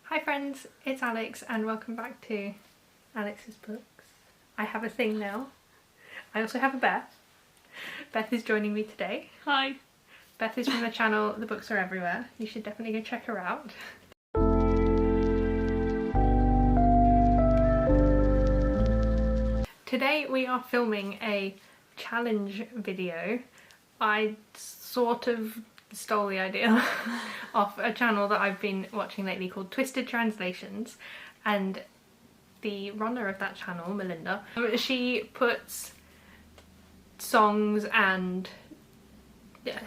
Hi friends, it's Alex and welcome back to Alex's Books. I have a thing now. I also have a Beth. Beth is joining me today. Hi. Beth is from the channel The Books Are Everywhere. You should definitely go check her out. Today we are filming a challenge video. I sort of stole the idea off a channel that I've been watching lately called Twisted Translations, and the runner of that channel, Melinda, she puts songs and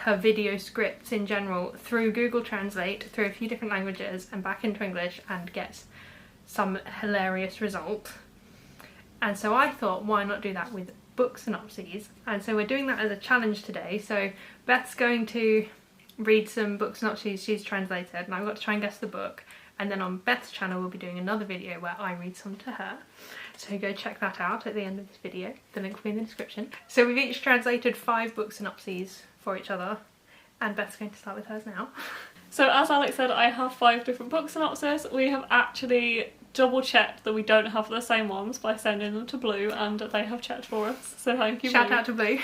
her video scripts in general through Google Translate through a few different languages and back into English and gets some hilarious result. And so I thought, why not do that with book synopses? And so we're doing that as a challenge today. So Beth's going to read some book synopses she's translated and I've got to try and guess the book, and then on Beth's channel we'll be doing another video where I read some to her, so go check that out at the end of this video. The link will be in the description. So we've each translated 5 book synopses for each other, and Beth's going to start with hers now. So as Alex said, I have 5 different book synopses. We have actually double checked that we don't have the same ones by sending them to Blue, and they have checked for us, so thank you, Shout Blue, out to Blue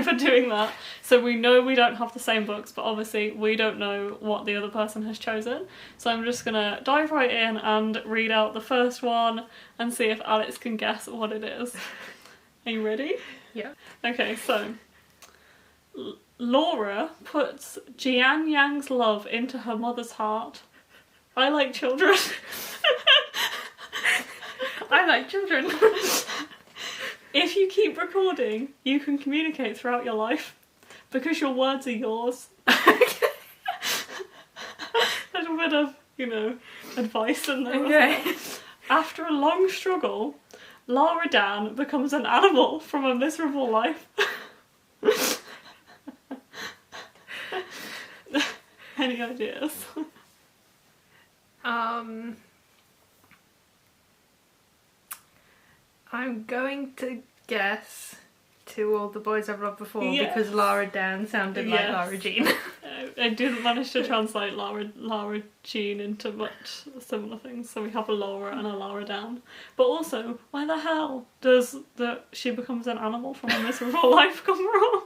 for doing that. So we know we don't have the same books, but obviously we don't know what the other person has chosen, so I'm just gonna dive right in and read out the first one and see if Alex can guess what it is. Are you ready? Yeah. Okay, so Laura puts Jian Yang's love into her mother's heart. I like children. I like children. If you keep recording, you can communicate throughout your life because your words are yours. A little bit of, advice in there. Okay. After a long struggle, Lara Dan becomes an animal from a miserable life. Any ideas? I'm going to guess To All the Boys I've Loved Before, Yes. because Lara Dan sounded like Yes. Lara Jean. I didn't manage to translate Lara Jean into much similar things, so we have a Laura and a Lara Dan. But also, why the hell does the she becomes an animal from a miserable life come from?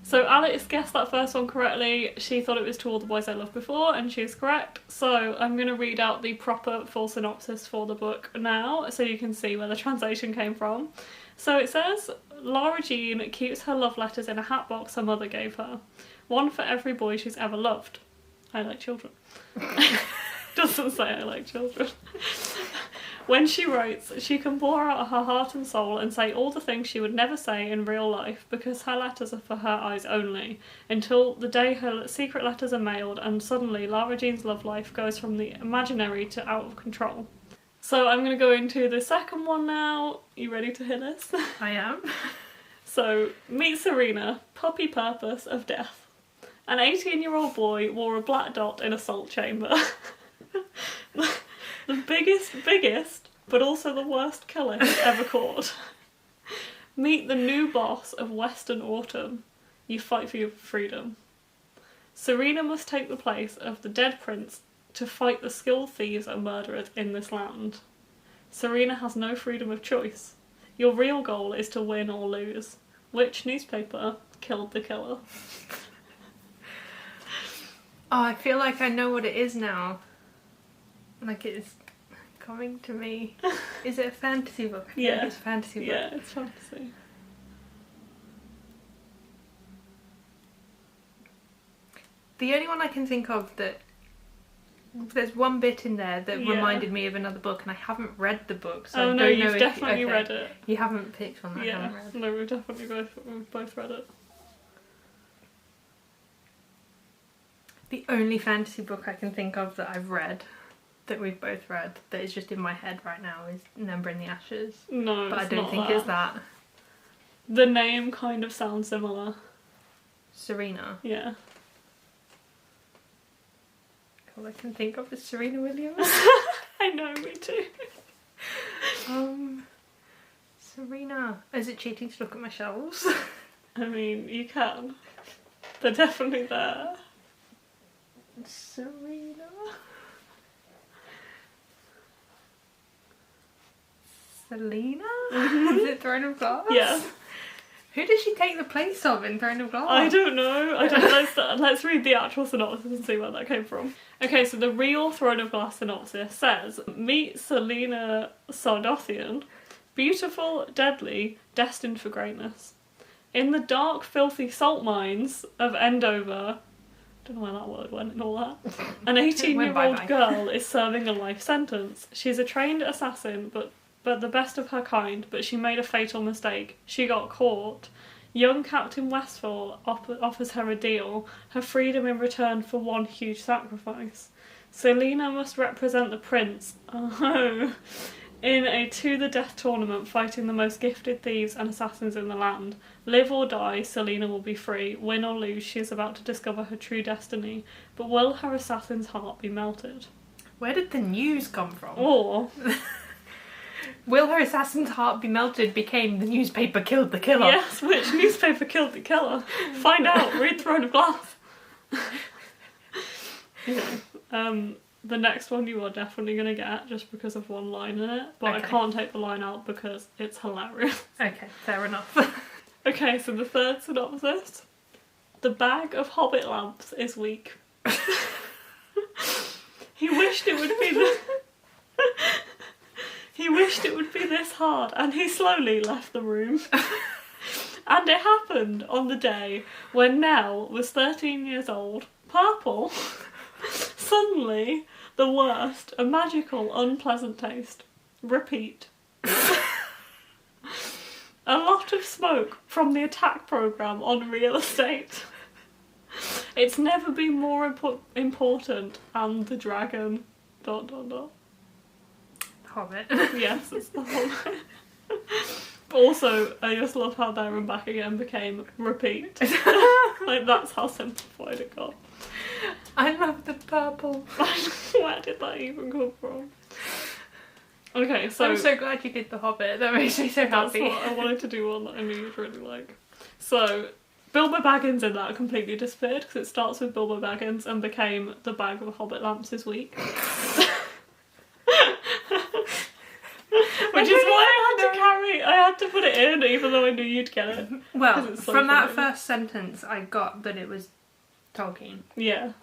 So Alex guessed that first one correctly. She thought it was To All the Boys I Loved Before, and she is correct. So I'm going to read out the proper full synopsis for the book now, so you can see where the translation came from. So it says, Lara Jean keeps her love letters in a hat box her mother gave her. One for every boy she's ever loved. I like children. Doesn't say I like children. When she writes, she can pour out her heart and soul and say all the things she would never say in real life, because her letters are for her eyes only, until the day her secret letters are mailed and suddenly Lara Jean's love life goes from the imaginary to out of control. So I'm going to go into the second one now. You ready to hear this? I am. So, meet Serena, puppy purpose of death. An 18-year-old boy wore a black dot in a salt chamber. The biggest, but also the worst killer he's ever caught. Meet the new boss of Western Autumn. You fight for your freedom. Serena must take the place of the dead prince to fight the skilled thieves and murderers in this land. Serena has no freedom of choice. Your real goal is to win or lose. Which newspaper killed the killer? Oh, I feel like I know what it is now. Like it's coming to me. Is it a fantasy book? I feel like it's a fantasy book. Yeah, it's fantasy. The only one I can think of that there's one bit in there that reminded me of another book, and I haven't read the book, so I don't know you've if definitely read it. You haven't picked one that I Yeah, haven't read. no, we've definitely both read it. The only fantasy book I can think of that I've read, that we've both read, that is just in my head right now is Number in the Ashes. No, but I it's don't not think that. it's that. The name kind of sounds similar. Serena. Yeah. All I can think of is Serena Williams. I know, me too. Serena. Is it cheating to look at my shelves? I mean, you can. They're definitely there. Serena? Selena? Is it Throne of Glass? Yeah. Who did she take the place of in Throne of Glass? I don't know. Let's read the actual synopsis and see where that came from. Okay, so the real Throne of Glass synopsis says, meet Selena Sardothian, beautiful, deadly, destined for greatness. In the dark, filthy salt mines of Endover, don't know where that word went and all that, an 18-year-old girl is serving a life sentence. She's a trained assassin, but the best of her kind, but she made a fatal mistake. She got caught. Young Captain Westfall offers her a deal, her freedom in return for one huge sacrifice. Selena must represent the prince, in a to-the-death tournament fighting the most gifted thieves and assassins in the land. Live or die, Selena will be free. Win or lose, she is about to discover her true destiny. But will her assassin's heart be melted? Where did the news come from? Or... Will her assassin's heart be melted became the newspaper killed the killer. Yes, which newspaper killed the killer? Find out, read Throne of Glass. Okay. The next one you are definitely going to get just because of one line in it, but I can't take the line out because it's hilarious. Okay, fair enough. Okay, so the third synopsis. The bag of hobbit lamps is weak. He wished it would be He wished it would be this hard, and he slowly left the room. And it happened on the day when Nell was 13 years old. Purple. Suddenly, the worst, a magical, unpleasant taste. Repeat. A lot of smoke from the attack programme on real estate. It's never been more important, and the dragon... ... Hobbit. Yes, it's the Hobbit. Also, I just love how There and Back Again became repeat. Like, that's how simplified it got. I love the purple. Where did that even come from? Okay, so... I'm so glad you did the Hobbit. That makes me so happy. That's what I wanted to do one that I knew you'd really like. So, Bilbo Baggins in that completely disappeared because it starts with Bilbo Baggins and became the bag of Hobbit lamps is weak. Which is why I had to put it in even though I knew you'd get it. Well, so from that funny. first sentence I got that it was Tolkien. Yeah.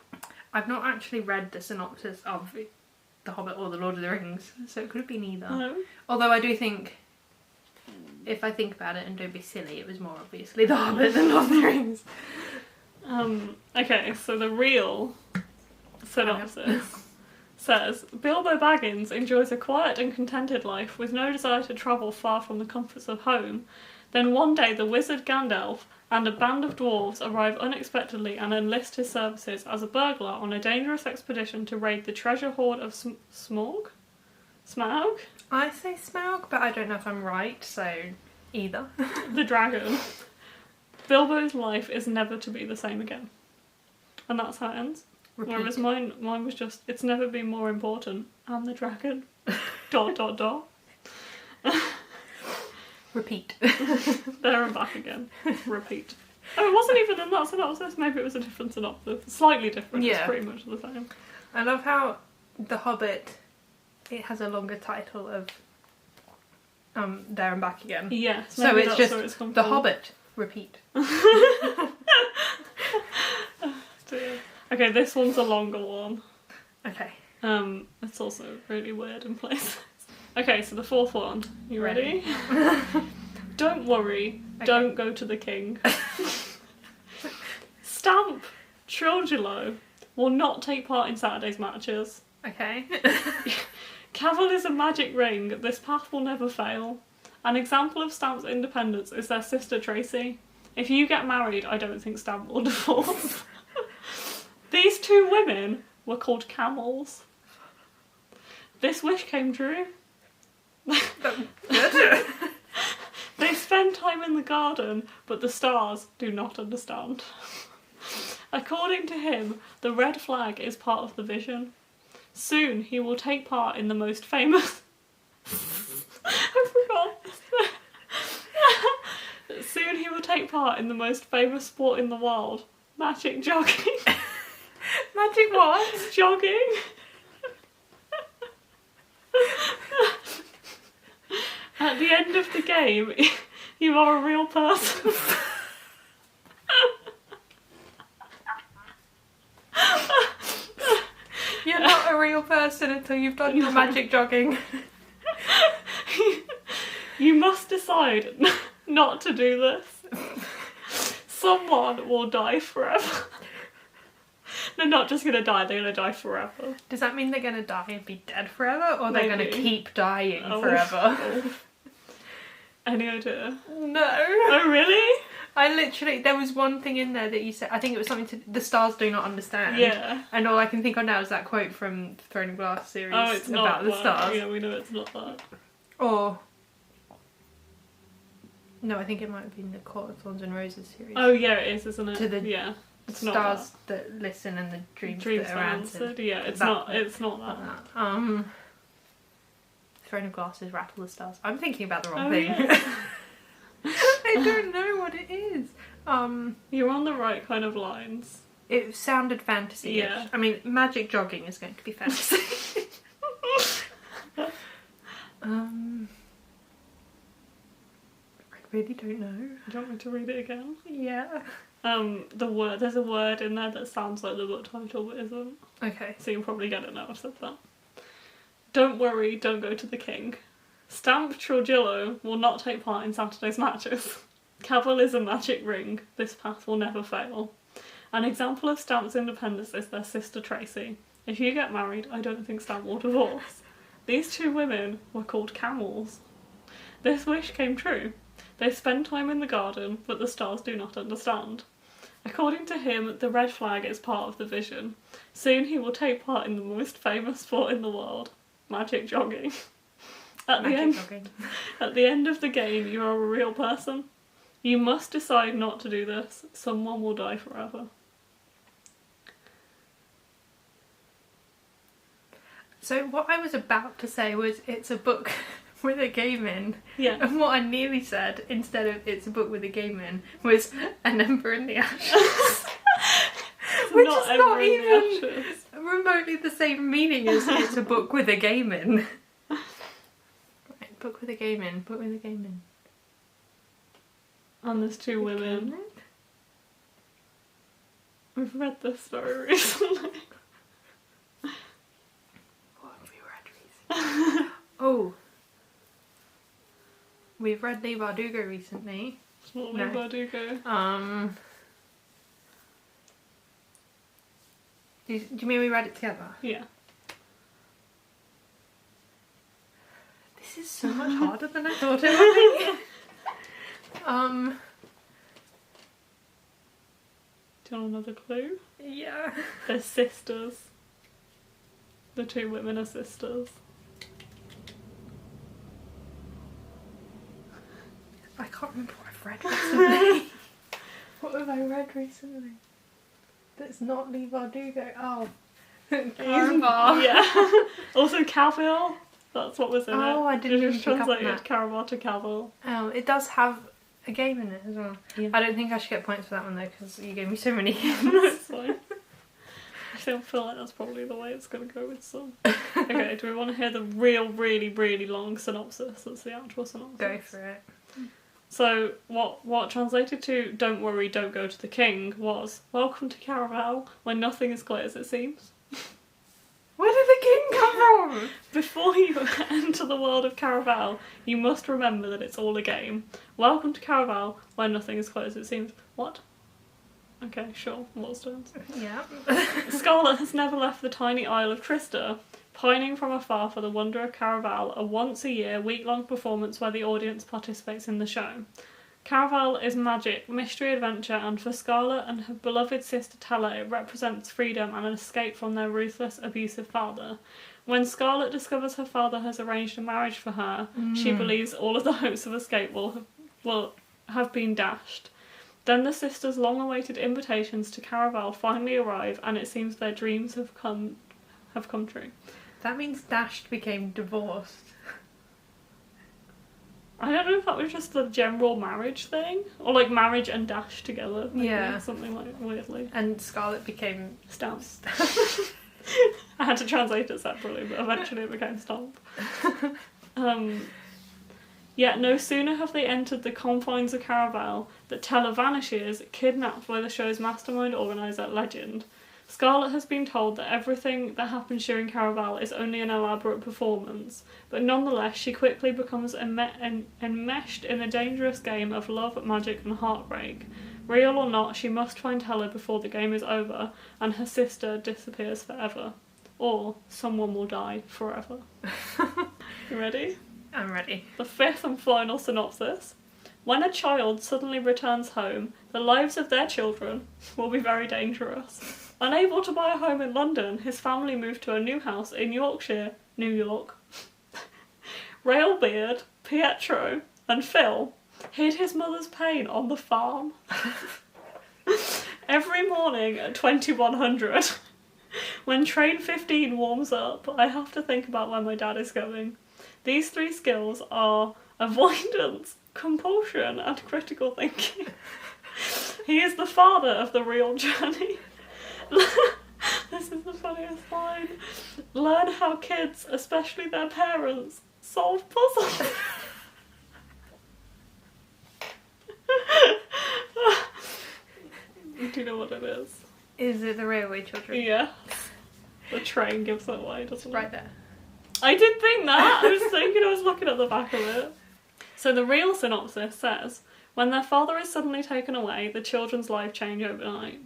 I've not actually read the synopsis of The Hobbit or The Lord of the Rings, so it could have been either. No. Although I do think, if I think about it and don't be silly, it was more obviously The Hobbit than Lord of the Rings. Okay, so the real synopsis says, Bilbo Baggins enjoys a quiet and contented life with no desire to travel far from the comforts of home. Then one day the wizard Gandalf and a band of dwarves arrive unexpectedly and enlist his services as a burglar on a dangerous expedition to raid the treasure hoard of Smaug? Smaug? I say Smaug, but I don't know if I'm right, so either. The dragon. Bilbo's life is never to be the same again. And that's how it ends. Repeat. Whereas mine was just, it's never been more important. And the dragon. ... Repeat. There and back again. Repeat. Oh, it wasn't even in that synopsis. Maybe it was a different synopsis. Slightly different. Yeah. It's pretty much the same. I love how The Hobbit, it has a longer title of There and Back Again. Yes. So maybe it's that's just where it's come The from. Hobbit. Repeat. Dear. Okay, this one's a longer one. Okay. It's also really weird in places. Okay, so the fourth one. You ready? Don't worry. Okay. Don't go to the king. Stamp Trujillo will not take part in Saturday's matches. Okay. Cavill is a magic ring. This path will never fail. An example of Stamp's independence is their sister Tracy. If you get married, I don't think Stamp will divorce. These two women were called camels. This wish came true. Good. They spend time in the garden, but the stars do not understand. According to him, the red flag is part of the vision. Soon he will take part in the most famous... I forgot. Soon he will take part in the most famous sport in the world, Magic jogging. Magic what? Jogging. At the end of the game, you are a real person. You're not a real person until you've done your magic jogging. You must decide not to do this. Someone will die forever. They're not just going to die, they're going to die forever. Does that mean they're going to die and be dead forever? Or they're going to keep dying forever? Oh. Any idea? No. Oh, really? There was one thing in there that you said, I think it was something to, the stars do not understand. Yeah. And all I can think of now is that quote from the Throne of Glass series It's about the stars. Yeah, we know it's not that. Or, no, I think it might have been the Court of Thorns and Roses series. Oh, yeah, it is, isn't it? To the stars that listen and the dreams that are answered. Yeah, it's not that. Throne of Glass is Rattle the Stars. I'm thinking about the wrong thing. Yeah. I don't know what it is. You're on the right kind of lines. It sounded fantasy. Yeah. I mean, magic jogging is going to be fantasy. I really don't know. Do you want me to read it again? Yeah. There's a word in there that sounds like the book title but isn't. Okay. So you'll probably get it now I've said that. Don't worry, don't go to the king. Stamp Trujillo will not take part in Saturday's matches. Cavill is a magic ring. This path will never fail. An example of Stamp's independence is their sister Tracy. If you get married, I don't think Stamp will divorce. These two women were called camels. This wish came true. They spend time in the garden, but the stars do not understand. According to him, the red flag is part of the vision. Soon he will take part in the most famous sport in the world, magic jogging. At the end of the game, you are a real person. You must decide not to do this. Someone will die forever. So what I was about to say was it's a book with a game in. Yeah. And what I nearly said, instead of it's a book with a game in, was An Ember in the Ashes. Which is not even remotely the same meaning as it's a book with a game in. Right, book with a game in, book with a game in. And there's two women. We've read this story recently. What have we read recently? Oh. We've read Leigh Bardugo recently. It's not Leigh Bardugo. Do you mean we read it together? Yeah. This is so much harder than I thought it would be. Do you want another clue? Yeah. They're sisters. The two women are sisters. I can't remember what I've read recently. What have I read recently? That's not Leigh Bardugo. Oh. Caraval. Yeah. Also Cavill. That's what was in it. Oh, I didn't even pick up on translated that. Caraval to Cavill. Oh, it does have a game in it as well. Yeah. I don't think I should get points for that one though, because you gave me so many hints. It's fine. I feel like that's probably the way it's going to go with some. Okay, do we want to hear the really, really long synopsis? That's the actual synopsis. Go for it. So, what translated to "Don't worry, don't go to the king" was "Welcome to Caraval, where nothing is quite as it seems." Where did the king come from? Before you enter the world of Caraval, you must remember that it's all a game. Welcome to Caraval, where nothing is quite as it seems. What? Okay, sure. Waterstones. Yeah. Scarlet has never left the tiny isle of Trista, pining from afar for the wonder of Caraval, a once-a-year, week-long performance where the audience participates in the show. Caraval is magic, mystery, adventure, and for Scarlet and her beloved sister Tella, it represents freedom and an escape from their ruthless, abusive father. When Scarlet discovers her father has arranged a marriage for her, she believes all of the hopes of escape will have been dashed. Then the sisters' long-awaited invitations to Caraval finally arrive, and it seems their dreams have come true. That means dashed became divorced. I don't know if that was just the general marriage thing, or like marriage and dash together. Maybe, Yeah. something like weirdly. And Scarlet became Stamps. I had to translate it separately, but eventually it became stamp. Yet no sooner have they entered the confines of Caraval that Teller vanishes, kidnapped by the show's mastermind organiser, Legend. Scarlet has been told that everything that happens during Caraval is only an elaborate performance, but nonetheless she quickly becomes enmeshed in a dangerous game of love, magic and heartbreak. Real or not, she must find Teller before the game is over and her sister disappears forever. Or someone will die forever. You ready? I'm ready. The fifth and final synopsis. When a child suddenly returns home, the lives of their children will be very dangerous. Unable to buy a home in London, his family moved to a new house in Yorkshire, New York. Railbeard, Pietro, and Phil hid his mother's pain on the farm. Every morning at 2100, when train 15 warms up, I have to think about where my dad is going. These 3 skills are avoidance, compulsion, and critical thinking. He is the father of the real journey. This is the funniest line. Learn how kids, especially their parents, solve puzzles. Do you know what it is? Is it the Railway Children? Yeah. The train gives it away, doesn't it? Right there. I did think that. I was thinking, I was looking at the back of it. So the real synopsis says, when their father is suddenly taken away, the children's life change overnight.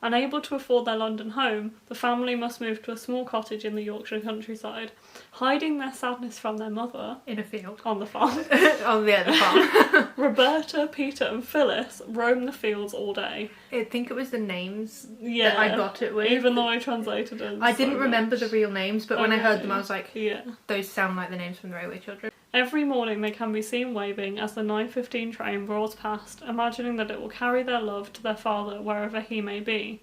Unable to afford their London home, the family must move to a small cottage in the Yorkshire countryside, hiding their sadness from their mother. In a field. On the farm. On the farm. Roberta, Peter and Phyllis roam the fields all day. I think it was the names Yeah. that I got it with. Even though I translated it. I didn't remember the real names, but when I heard them I was like, yeah. Those sound like the names from the Railway Children. Every morning they can be seen waving as the 9:15 train roars past, imagining that it will carry their love to their father wherever he may be.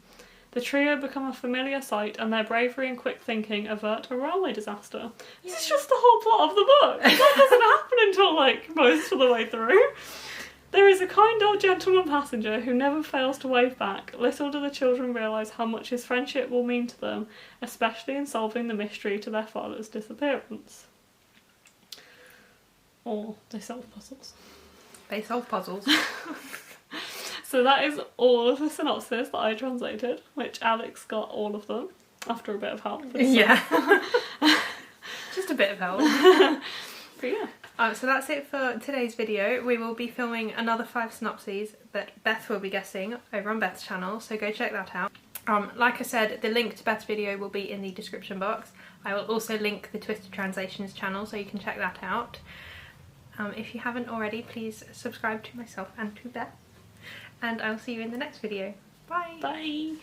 The trio become a familiar sight and their bravery and quick thinking avert a railway disaster. This is just the whole plot of the book. That doesn't happen until like most of the way through. There is a kind old gentleman passenger who never fails to wave back. Little do the children realise how much his friendship will mean to them, especially in solving the mystery to their father's disappearance. Or they solve puzzles. They solve puzzles. So that is all of the synopsis that I translated, which Alex got all of them after a bit of help. Yeah. Just a bit of help. But yeah. So that's it for today's video. We will be filming another 5 synopses that Beth will be guessing over on Beth's channel, so go check that out. Like I said, the link to Beth's video will be in the description box. I will also link the Twisted Translations channel so you can check that out. If you haven't already, please subscribe to myself and to Beth. And I'll see you in the next video. Bye! Bye!